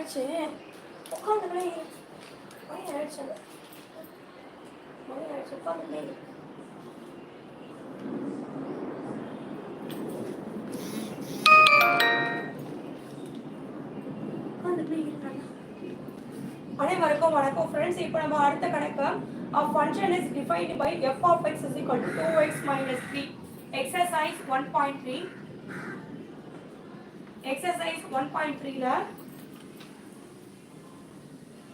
ஆயிடுச்சு. உட்காந்துங்களே மணி ஆயிடுச்சு. உட்காந்துங்களே. அனைவருக்கும் வணக்கம் ஃப்ரெண்ட்ஸ். இப்போ நம்ம அடுத்த கணக்கு a function is defined by f of x is equal to 2x minus 3. Exercise 1.3. Exercise 1.3 ல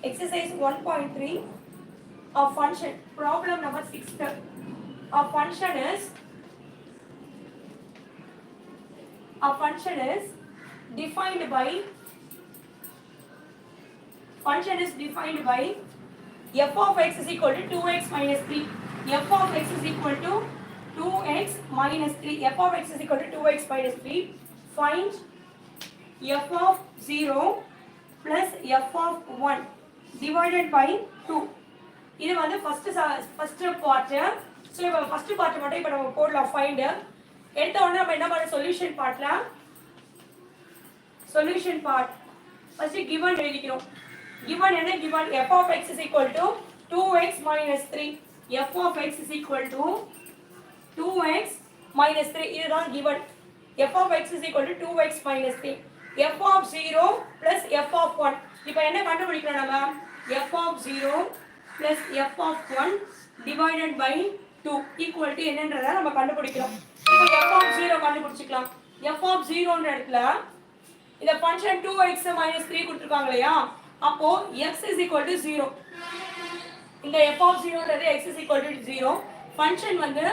exercise 1.3 a function problem number 6. A function is defined by f of x is equal to 2x minus 3. f of x is equal to 2x minus 3. f of x is equal to 2x minus 3. Find f of 0 plus f of 1 divided by 2. இது வந்து first part. So இப்போ first part மட்டும் இப்போ நம்ம போடலாம். find எடுத்த உடனே நம்ம என்ன பண்ண சொல்யூஷன் பார்ட்ல சொல்யூஷன் பார்ட் first given எழுதிக்கிறோம். given என்ன given f of x is equal to 2x minus 3. f of x is equal to 2x minus 3 இதுதான் given. f of x is equal to 2x minus 3. f of 0 plus f of 1. இப்போ என்ன கண்டுபிடிக்கணும் நம்ம? f of 0 plus f of 1 divided by 2 equal to என்னன்றதை நம்ம கண்டுபிடிக்கிறோம். இப்போ f of 0 கண்டுபிடிச்சிக்கலாம். f of 0 ன்ற இடத்துல இந்த ஃபங்க்ஷன் 2x minus 3 கொடுத்திருக்காங்க இல்லையா? அப்போ x is equal to 0. இந்த f of 0 ன்றது x is equal to 0. Function வந்து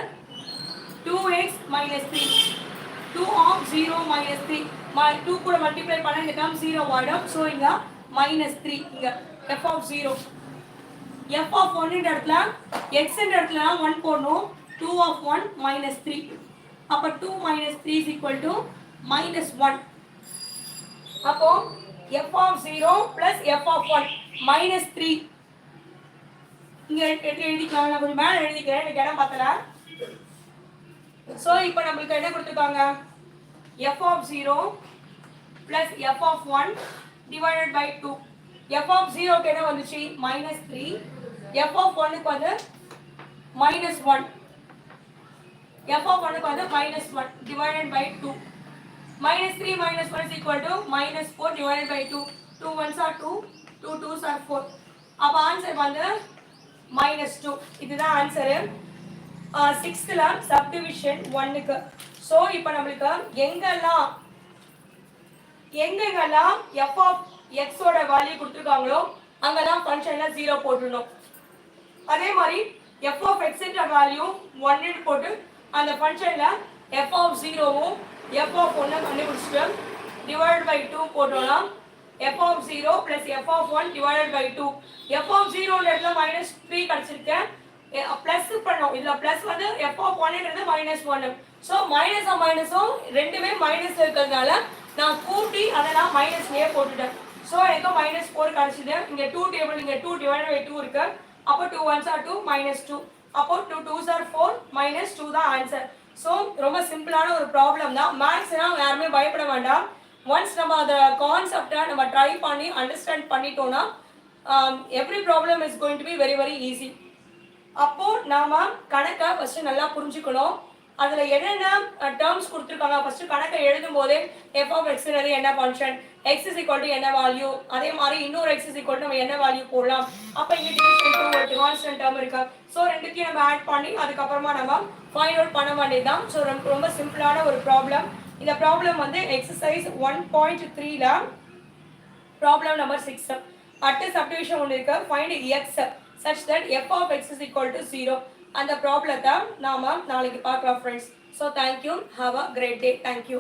2x minus 3. 2 of 0 minus 3. 2 கூட மல்டிப்ளை பண்ணா இந்த டேர்ம் 0 ஆயிடும். சோ இங்க minus 3 இங்க f of 0. f of 1 ன்ற இடத்துல x ன்ற இடத்துல 1 போடணும். 2 of 1 minus 3. அப்ப 2 minus 3 is equal to minus 1. அப்போ f of 0 plus f of 1 minus 3 இங்க எழுதிக்கலாம். நான் கொஞ்சம் மேல எழுதிக்கிறேன், எனக்கு இடம் பத்தல. சோ இப்போ நமக்கு என்ன கொடுத்திருக்காங்க? f of 0 plus f of 1 divided by 2. f of 0 க்கு என்ன வந்துச்சு? minus 3. f of 1 க்கு வந்து minus 1. f of 1 க்கு வந்து minus 1 divided by 2. minus 3 minus 1 is equal to minus 4 divided by 2. 2 ones are 2, 2 twos are 4. அப்ப ஆன்சர் வந்து minus 2. இதுதான் ஆன்சர். 6th ல சப்டிவிஷன் 1 க்கு. சோ இப்போ நமக்கு எங்கெல்லாம் f of x ஓட வேல்யூ கொடுத்திருக்காங்களோ அங்கெல்லாம் ஃபங்க்ஷன்ல 0 போட்டுறணும். அதே மாதிரி f of x ன்ற வேல்யூ 1 ன்னு போட்டு அந்த ஃபங்க்ஷன்ல f of 0 வும் f of 1 கண்டுபிடிச்சிட்டு divided by 2 போட்டோம்னா f of 0 plus f of 1 divided by 2. f of 0 ன்ற இடத்துல minus 3 கிடைச்சிருக்கு. பிளஸ் பண்ணோம். இதுல பிளஸ் வந்து f of 1 ன்றது minus 1. சோ மைனஸ் மைனஸும் ரெண்டுமே மைனஸ் இருக்கிறதுனால நான் கூட்டி அதை நான் மைனஸ்லயே போட்டுட்டேன். சோ எனக்கு minus 4 கிடைச்சது. இங்க 2 டேபிள் இங்க 2 divided by 2 இருக்கு. அப்போ 2 ones are 2 minus 2. அப்போ 2 twos are 4 minus 2 தான் ஆன்சர். சோ ரொம்ப சிம்பிளான ஒரு ப்ராப்ளம் தான். மேத்ஸ்னா யாருமே பயப்பட வேண்டாம். ஒன்ஸ் நம்ம அந்த கான்செப்டை நம்ம ட்ரை பண்ணி அண்டர்ஸ்டாண்ட் பண்ணிட்டோம்னா every problem is going to be very very easy. அப்போ நாம கணக்கை ஃபர்ஸ்ட் நல்லா புரிஞ்சுக்கணும். அதுல என்னென்ன டேர்ம்ஸ் கொடுத்துருக்காங்க ஃபர்ஸ்ட் கணக்கை எழுதும் போதே f of x ன்றது என்ன function, x is equal to என்ன வேல்யூ, அதே மாதிரி இன்னொரு x is equal to நம்ம என்ன வேல்யூ போடலாம். அப்ப இங்க டிவிஷன் 2 ஒரு கான்ஸ்டன்ட் டேர்ம் இருக்கு. சோ ரெண்டுத்தையும் நம்ம ஆட் பண்ணி அதுக்கு அப்புறமா நம்ம ஃபைண்ட் அவுட் பண்ண வேண்டியதுதான். சோ ரொம்ப சிம்பிளான ஒரு ப்ராப்ளம். இந்த ப்ராப்ளம் வந்து எக்ஸசைஸ் 1.3 ல ப்ராப்ளம் நம்பர் 6. அடுத்த சப்டிவிஷன் ஒன்று இருக்கு. Find x such that f of x is equal to 0. அந்த ப்ராப்ளத்தை நாம நாளைக்கு பார்க்கலாம் friends. So thank you. Have a great day. Thank you.